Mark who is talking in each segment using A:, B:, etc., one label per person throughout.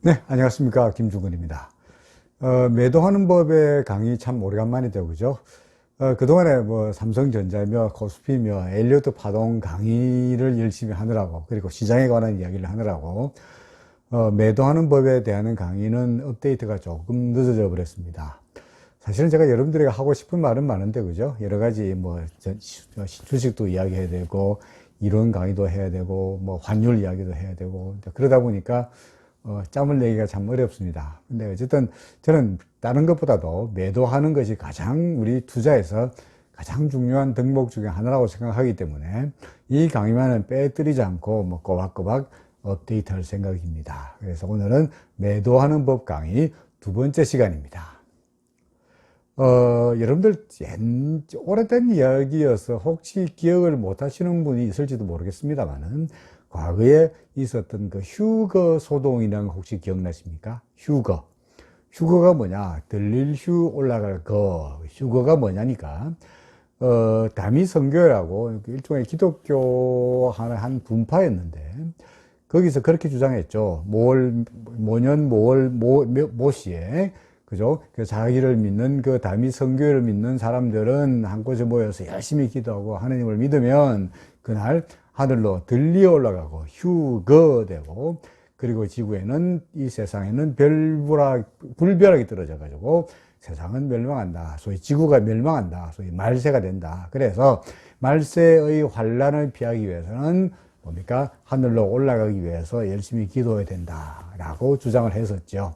A: 네, 안녕하십니까. 김중근입니다. 매도하는 법의 강의 참 오래간만이죠, 그죠? 그동안에 뭐 삼성전자며 코스피며 엘리어트 파동 강의를 열심히 하느라고, 그리고 시장에 관한 이야기를 하느라고, 매도하는 법에 대한 강의는 업데이트가 조금 늦어져 버렸습니다. 사실은 제가 여러분들에게 하고 싶은 말은 많은데, 그죠? 여러 가지 뭐, 주식도 이야기해야 되고, 이론 강의도 해야 되고, 뭐, 환율 이야기도 해야 되고, 그러다 보니까, 짬을 내기가 참 어렵습니다. 근데 어쨌든 저는 다른 것보다도 매도하는 것이 가장 우리 투자에서 가장 중요한 덕목 중에 하나라고 생각하기 때문에 이 강의만은 빼뜨리지 않고 뭐 꼬박꼬박 업데이트할 생각입니다. 그래서 오늘은 매도하는 법 강의 두 번째 시간입니다. 여러분들 오래된 이야기여서 혹시 기억을 못 하시는 분이 있을지도 모르겠습니다만은 과거에 있었던 그 휴거 소동이라는 거 혹시 기억나십니까? 휴거. 휴거가 뭐냐? 들릴 휴 올라갈 거. 휴거가 뭐냐니까, 다미 선교회라고 일종의 기독교 한 분파였는데, 거기서 그렇게 주장했죠. 모년 모시에, 그죠? 그 자기를 믿는 그 다미 선교회를 믿는 사람들은 한 곳에 모여서 열심히 기도하고 하느님을 믿으면 그날 하늘로 들리어 올라가고 휴거되고, 그리고 지구에는, 이 세상에는 불벼락이 떨어져 가지고 세상은 멸망한다. 소위 지구가 멸망한다. 소위 말세가 된다. 그래서 말세의 환란을 피하기 위해서는 뭡니까? 하늘로 올라가기 위해서 열심히 기도해야 된다라고 주장을 했었죠.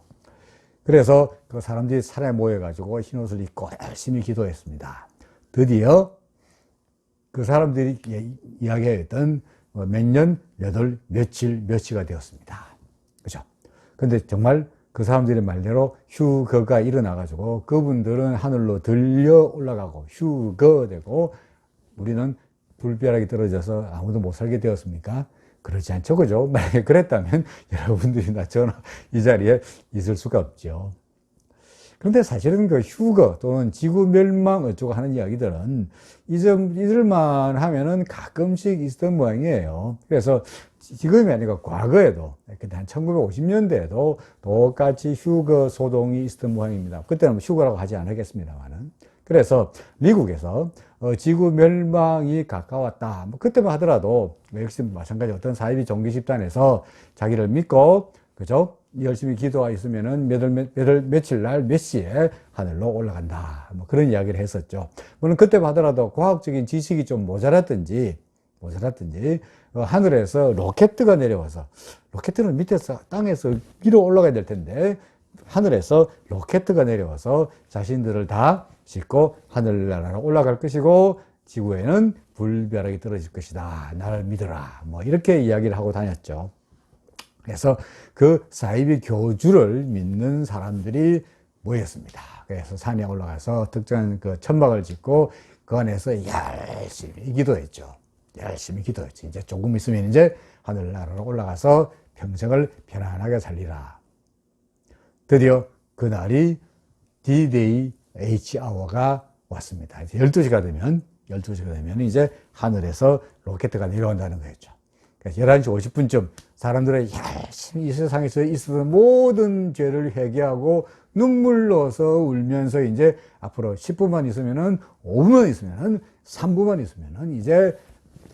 A: 그래서 그 사람들이 산에 모여가지고 흰옷을 입고 열심히 기도했습니다. 드디어 그 사람들이 이야기했던 몇 년, 몇 월, 며칠, 며칠가 되었습니다. 그죠? 근데 정말 그 사람들의 말대로 휴거가 일어나가지고 그분들은 하늘로 들려 올라가고 휴거되고 우리는 불벼락이 떨어져서 아무도 못 살게 되었습니까? 그렇지 않죠, 그죠? 만약에 그랬다면 여러분들이나 저나 이 자리에 있을 수가 없죠. 그런데 사실은 그 휴거 또는 지구 멸망 어쩌고 하는 이야기들은 잊을만 하면은 가끔씩 있었던 모양이에요. 그래서 지금이 아니라 과거에도, 한 1950년대에도 똑같이 휴거 소동이 있었던 모양입니다. 그때는 뭐 휴거라고 하지 않겠습니다만은. 그래서 미국에서 지구 멸망이 가까웠다. 뭐 그때만 하더라도 역시 마찬가지 어떤 사이비 종교 집단에서 자기를 믿고, 그죠? 열심히 기도가 있으면은 며칠 날 몇 시에 하늘로 올라간다. 뭐 그런 이야기를 했었죠. 물론 그때만 하더라도 과학적인 지식이 좀 모자랐든지, 하늘에서 로켓트가 내려와서, 로켓트는 밑에서, 땅에서 위로 올라가야 될 텐데, 하늘에서 로켓트가 내려와서 자신들을 다 싣고 하늘나라로 올라갈 것이고, 지구에는 불벼락이 떨어질 것이다. 나를 믿어라. 뭐 이렇게 이야기를 하고 다녔죠. 그래서 그 사이비 교주를 믿는 사람들이 모였습니다. 그래서 산에 올라가서 특정한 그 천막을 짓고 그 안에서 열심히 기도했죠. 이제 조금 있으면 이제 하늘나라로 올라가서 평생을 편안하게 살리라. 드디어 그날이 D-Day H아워가 왔습니다. 이제 12시가 되면 이제 하늘에서 로켓트가 내려온다는 거였죠. 11시 50분쯤 사람들은 열심히 이 세상에서 있었던 모든 죄를 회개하고 눈물로서 울면서 이제 앞으로 10분만 있으면은, 5분만 있으면은, 3분만 있으면은 이제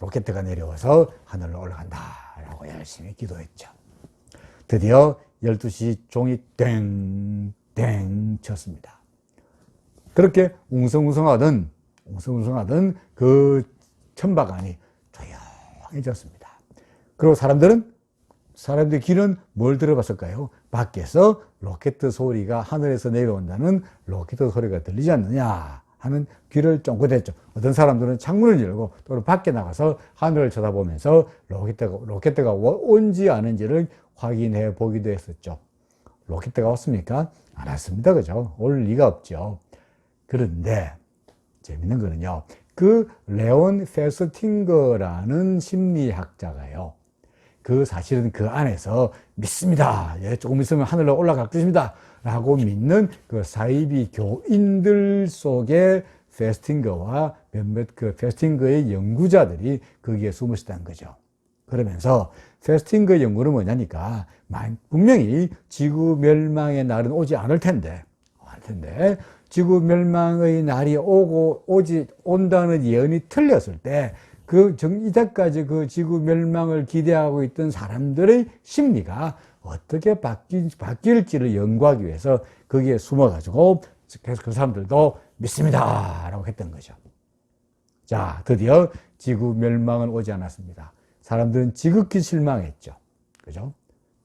A: 로켓트가 내려와서 하늘로 올라간다 라고 열심히 기도했죠. 드디어 12시 종이 땡땡 쳤습니다. 그렇게 웅성웅성하던 그 천막 안이 조용해졌습니다. 그리고 사람들의 귀는 뭘 들어봤을까요? 밖에서 로켓 소리가, 하늘에서 내려온다는 로켓 소리가 들리지 않느냐 하는 귀를 쫑긋했죠. 어떤 사람들은 창문을 열고 또 밖에 나가서 하늘을 쳐다보면서 로켓가 온지 아닌지를 확인해 보기도 했었죠. 로켓가 왔습니까? 안 왔습니다. 그죠? 올 리가 없죠. 그런데 재밌는 거는요, 그 레온 페스팅거라는 심리학자가요, 사실은 그 안에서 믿습니다. 예, 조금 있으면 하늘로 올라갈 것입니다. 라고 믿는 그 사이비 교인들 속에 페스팅거와 몇몇 그 페스팅거의 연구자들이 거기에 숨어 있었다는 거죠. 그러면서 페스팅거 연구는 뭐냐니까 분명히 지구 멸망의 날은 오지 않을 텐데 지구 멸망의 날이 온다는 예언이 틀렸을 때 이때까지 그 지구 멸망을 기대하고 있던 사람들의 심리가 어떻게 바뀔지를 연구하기 위해서 거기에 숨어가지고 그래서 그 사람들도 믿습니다 라고 했던 거죠. 자, 드디어 지구 멸망은 오지 않았습니다. 사람들은 지극히 실망했죠. 그죠?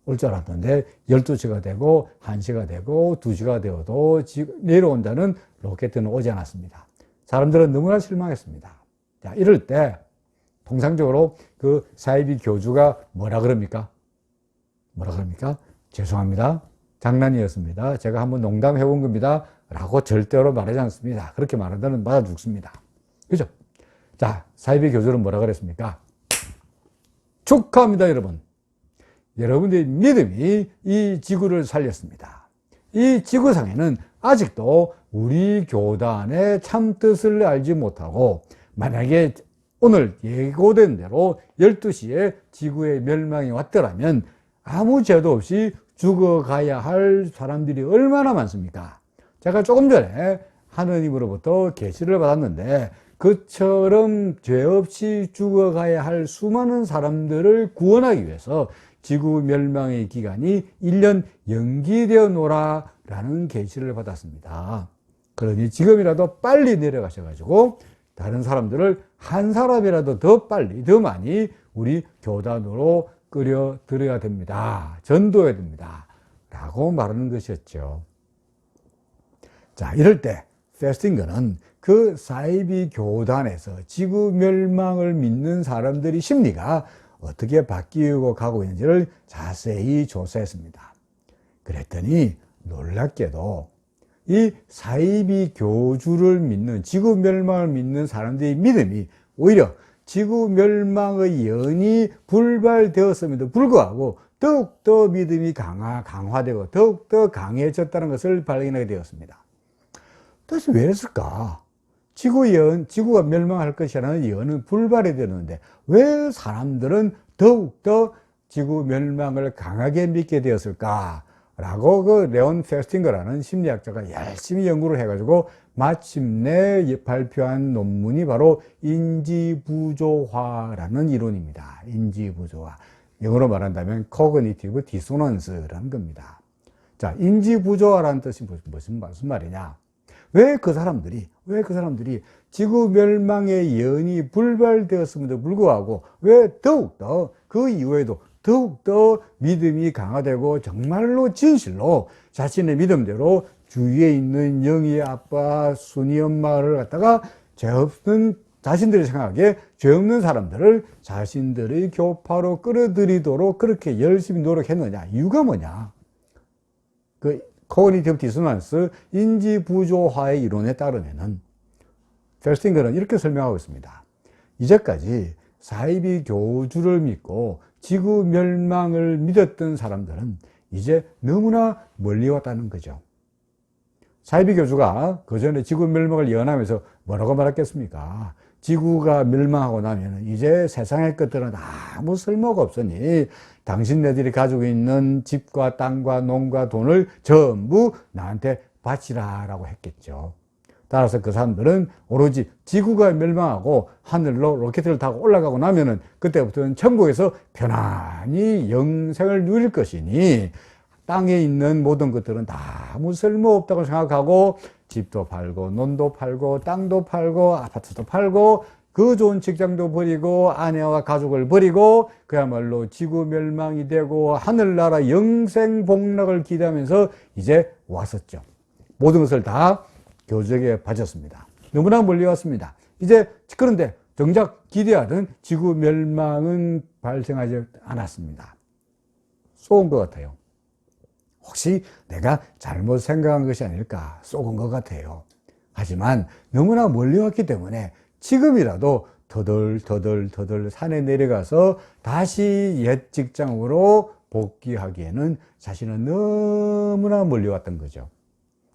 A: 올 줄 알았는데 12시가 되고 1시가 되고 2시가 되어도 내려온다는 로켓은 오지 않았습니다. 사람들은 너무나 실망했습니다. 자, 이럴 때 통상적으로 그 사이비 교주가 뭐라 그럽니까? 죄송합니다. 장난이었습니다. 제가 한번 농담해 본 겁니다. 라고 절대로 말하지 않습니다. 그렇게 말하면 맞아 죽습니다. 그죠? 자, 사이비 교주는 뭐라 그랬습니까? 축하합니다, 여러분. 여러분들의 믿음이 이 지구를 살렸습니다. 이 지구상에는 아직도 우리 교단의 참뜻을 알지 못하고 만약에 오늘 예고된 대로 12시에 지구의 멸망이 왔더라면 아무 죄도 없이 죽어가야 할 사람들이 얼마나 많습니까? 제가 조금 전에 하느님으로부터 계시를 받았는데 그처럼 죄 없이 죽어가야 할 수많은 사람들을 구원하기 위해서 지구 멸망의 기간이 1년 연기되어 노라라는 계시를 받았습니다. 그러니 지금이라도 빨리 내려가셔가지고 다른 사람들을 한 사람이라도 더 빨리 더 많이 우리 교단으로 끌어들여야 됩니다. 전도해야 됩니다. 라고 말하는 것이었죠. 자, 이럴 때 페스팅거는 그 사이비 교단에서 지구 멸망을 믿는 사람들의 심리가 어떻게 바뀌고 가고 있는지를 자세히 조사했습니다. 그랬더니 놀랍게도 이 사이비 교주를 믿는 지구 멸망을 믿는 사람들의 믿음이 오히려 지구 멸망의 예언이 불발되었음에도 불구하고 더욱더 믿음이 강화되고 더욱더 강해졌다는 것을 발견하게 되었습니다. 도대체 왜 그랬을까? 지구가 멸망할 것이라는 예언은 불발이 되는데 왜 사람들은 더욱더 지구 멸망을 강하게 믿게 되었을까? 라고 그 레온 페스팅거라는 심리학자가 열심히 연구를 해가지고 마침내 발표한 논문이 바로 인지부조화라는 이론입니다. 인지부조화. 영어로 말한다면 Cognitive Dissonance라는 겁니다. 자, 인지부조화라는 뜻이 무슨 말이냐? 왜 그 사람들이 지구 멸망의 예언이 불발되었음에도 불구하고 왜 더욱더 그 이후에도 더욱더 믿음이 강화되고 정말로 진실로 자신의 믿음대로 주위에 있는 영희 아빠, 순이 엄마를 갖다가 자신들이 생각하기에 죄 없는 사람들을 자신들의 교파로 끌어들이도록 그렇게 열심히 노력했느냐? 이유가 뭐냐? 코그니티브 디소넌스 인지부조화의 이론에 따르면은 페스팅거는 이렇게 설명하고 있습니다. 이제까지 사이비 교주를 믿고 지구 멸망을 믿었던 사람들은 이제 너무나 멀리 왔다는 거죠. 사이비 교주가 그 전에 지구 멸망을 예언하면서 뭐라고 말했겠습니까? 지구가 멸망하고 나면 이제 세상의 것들은 아무 쓸모가 없으니 당신네들이 가지고 있는 집과 땅과 농과 돈을 전부 나한테 바치라 라고 했겠죠. 따라서 그 사람들은 오로지 지구가 멸망하고 하늘로 로켓을 타고 올라가고 나면은 그때부터는 천국에서 편안히 영생을 누릴 것이니 땅에 있는 모든 것들은 다 아무 쓸모없다고 생각하고 집도 팔고 논도 팔고 땅도 팔고 아파트도 팔고 그 좋은 직장도 버리고 아내와 가족을 버리고 그야말로 지구 멸망이 되고 하늘나라 영생 복락을 기대하면서 이제 왔었죠. 모든 것을 다 교주에게 바쳤습니다. 너무나 멀리 왔습니다. 그런데 정작 기대하던 지구 멸망은 발생하지 않았습니다. 쏘은 것 같아요. 혹시 내가 잘못 생각한 것이 아닐까 쏘은 것 같아요. 하지만 너무나 멀리 왔기 때문에 지금이라도 터덜 산에 내려가서 다시 옛 직장으로 복귀하기에는 자신은 너무나 멀리 왔던 거죠.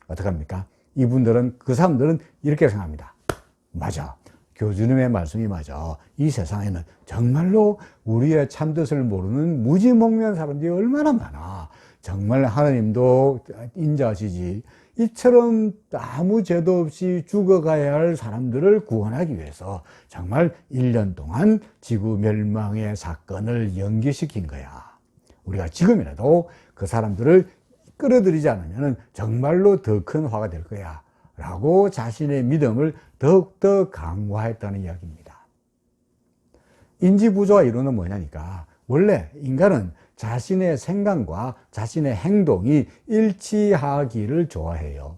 A: 어떡합니까? 그 사람들은 이렇게 생각합니다. 맞아. 교주님의 말씀이 맞아. 이 세상에는 정말로 우리의 참뜻을 모르는 무지몽매한 사람들이 얼마나 많아. 정말 하나님도 인자하시지. 이처럼 아무 죄도 없이 죽어가야 할 사람들을 구원하기 위해서 정말 1년 동안 지구 멸망의 사건을 연기시킨 거야. 우리가 지금이라도 그 사람들을 끌어들이지 않으면 정말로 더 큰 화가 될 거야 라고 자신의 믿음을 더욱더 강화했다는 이야기입니다. 인지부조화 이론은 뭐냐니까, 원래 인간은 자신의 생각과 자신의 행동이 일치하기를 좋아해요.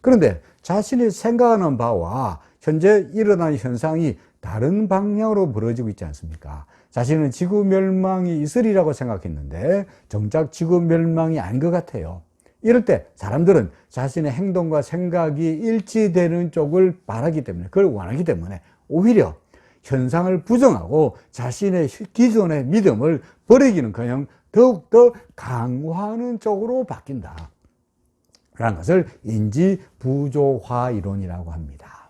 A: 그런데 자신이 생각하는 바와 현재 일어나는 현상이 다른 방향으로 벌어지고 있지 않습니까? 자신은 지구 멸망이 있으리라고 생각했는데 정작 지구 멸망이 아닌 것 같아요. 이럴 때 사람들은 자신의 행동과 생각이 일치되는 쪽을 바라기 때문에, 그걸 원하기 때문에 오히려 현상을 부정하고 자신의 기존의 믿음을 버리기는커녕 더욱더 강화하는 쪽으로 바뀐다 라는 것을 인지부조화 이론이라고 합니다.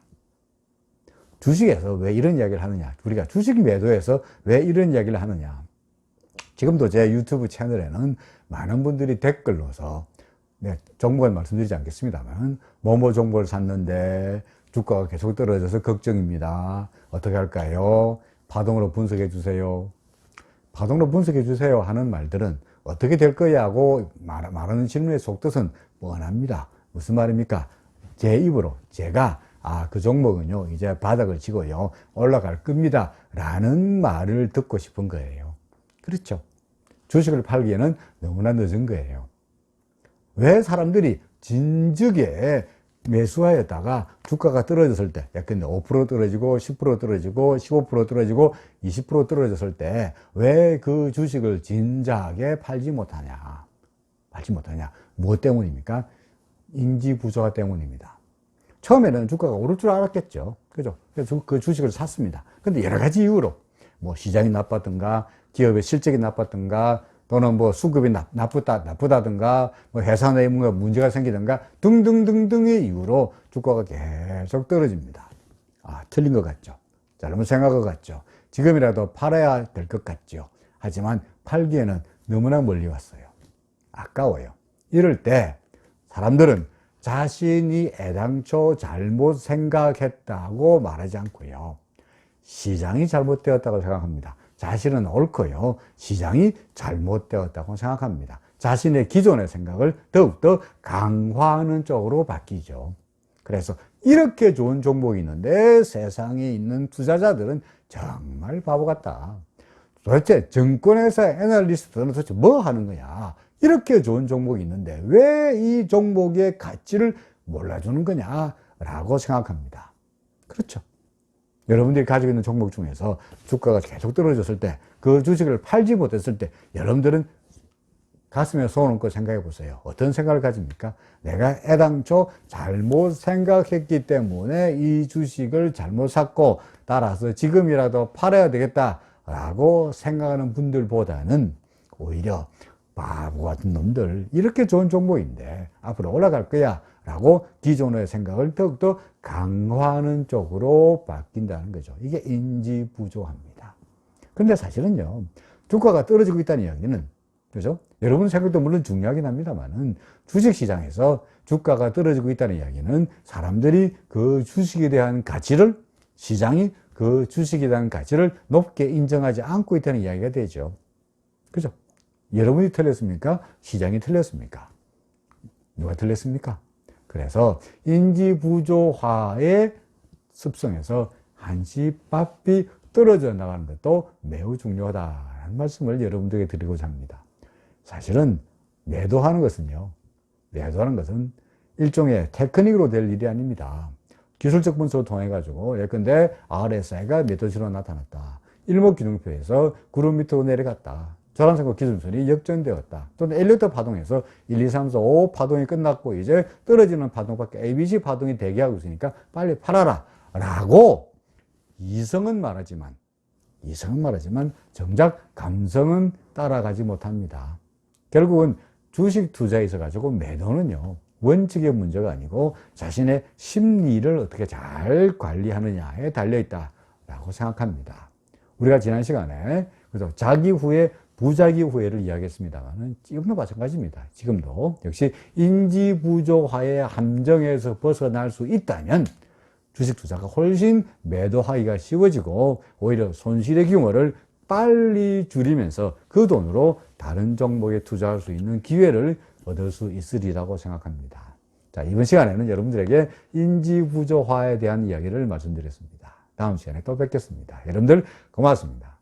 A: 주식에서 왜 이런 이야기를 하느냐, 우리가 주식 매도에서 왜 이런 이야기를 하느냐, 지금도 제 유튜브 채널에는 많은 분들이 댓글로서, 정보를 말씀드리지 않겠습니다만, 뭐뭐 정보를 샀는데 주가가 계속 떨어져서 걱정입니다. 어떻게 할까요? 파동으로 분석해 주세요. 파동으로 분석해 주세요 하는 말들은 어떻게 될 거야 하고 말하는 질문의 속뜻은 뻔합니다. 무슨 말입니까? 제 입으로 제가 그 종목은요 이제 바닥을 치고요 올라갈 겁니다 라는 말을 듣고 싶은 거예요. 그렇죠? 주식을 팔기에는 너무나 늦은 거예요. 왜 사람들이 진즉에 매수하였다가 주가가 떨어졌을 때, 약간 5% 떨어지고 10% 떨어지고 15% 떨어지고 20% 떨어졌을 때 왜 그 주식을 진작에 팔지 못하냐? 무엇 때문입니까? 인지부조화 때문입니다. 처음에는 주가가 오를 줄 알았겠죠. 그죠? 그래서 그 주식을 샀습니다. 근데 여러 가지 이유로, 뭐 시장이 나빴던가, 기업의 실적이 나빴던가, 또는 뭐 수급이 나쁘다든가, 뭐 회사 내에 뭔가 문제가 생기든가 등등등등의 이유로 주가가 계속 떨어집니다. 틀린 것 같죠? 잘못 생각한 것 같죠? 지금이라도 팔아야 될 것 같죠? 하지만 팔기에는 너무나 멀리 왔어요. 아까워요. 이럴 때 사람들은 자신이 애당초 잘못 생각했다고 말하지 않고요, 시장이 잘못되었다고 생각합니다. 자신은 옳고요, 시장이 잘못되었다고 생각합니다. 자신의 기존의 생각을 더욱더 강화하는 쪽으로 바뀌죠. 그래서 이렇게 좋은 종목이 있는데 세상에 있는 투자자들은 정말 바보 같다. 도대체 증권회사 애널리스트는 도대체 뭐 하는 거냐? 이렇게 좋은 종목이 있는데 왜 이 종목의 가치를 몰라주는 거냐라고 생각합니다. 그렇죠? 여러분들이 가지고 있는 종목 중에서 주가가 계속 떨어졌을 때, 그 주식을 팔지 못했을 때 여러분들은 가슴에 손을 얹고 생각해 보세요. 어떤 생각을 가집니까? 내가 애당초 잘못 생각했기 때문에 이 주식을 잘못 샀고, 따라서 지금이라도 팔아야 되겠다라고 생각하는 분들보다는 오히려 바보 같은 놈들, 이렇게 좋은 종목인데 앞으로 올라갈 거야 라고 기존의 생각을 더욱더 강화하는 쪽으로 바뀐다는 거죠. 이게 인지부조화입니다. 그런데 사실은요, 주가가 떨어지고 있다는 이야기는, 그죠? 여러분 생각도 물론 중요하긴 합니다만은, 주식시장에서 주가가 떨어지고 있다는 이야기는 사람들이 그 주식에 대한 가치를, 시장이 그 주식에 대한 가치를 높게 인정하지 않고 있다는 이야기가 되죠. 그죠? 여러분이 틀렸습니까? 시장이 틀렸습니까? 누가 틀렸습니까? 그래서 인지부조화의 습성에서 한시바삐 떨어져 나가는 것도 매우 중요하다는 말씀을 여러분들에게 드리고자 합니다. 사실은 매도하는 것은 일종의 테크닉으로 될 일이 아닙니다. 기술적 분석을 통해 가지고 예컨대 RSI가 매도시로 나타났다, 일목균형표에서 구름 밑으로 내려갔다, 저란선과 기준선이 역전되었다, 또는 엘리어트 파동에서 1, 2, 3, 4, 5 파동이 끝났고 이제 떨어지는 파동밖에, ABC 파동이 대기하고 있으니까 빨리 팔아라 라고 이성은 말하지만 정작 감성은 따라가지 못합니다. 결국은 주식 투자에 있어 가지고 매도는요, 원칙의 문제가 아니고 자신의 심리를 어떻게 잘 관리하느냐에 달려있다라고 생각합니다. 우리가 지난 시간에 그래서 자기 후회, 부자기 후회를 이야기했습니다만 지금도 마찬가지입니다. 지금도 역시 인지부조화의 함정에서 벗어날 수 있다면 주식 투자가 훨씬 매도하기가 쉬워지고 오히려 손실의 규모를 빨리 줄이면서 그 돈으로 다른 종목에 투자할 수 있는 기회를 얻을 수 있으리라고 생각합니다. 자, 이번 시간에는 여러분들에게 인지부조화에 대한 이야기를 말씀드렸습니다. 다음 시간에 또 뵙겠습니다. 여러분들 고맙습니다.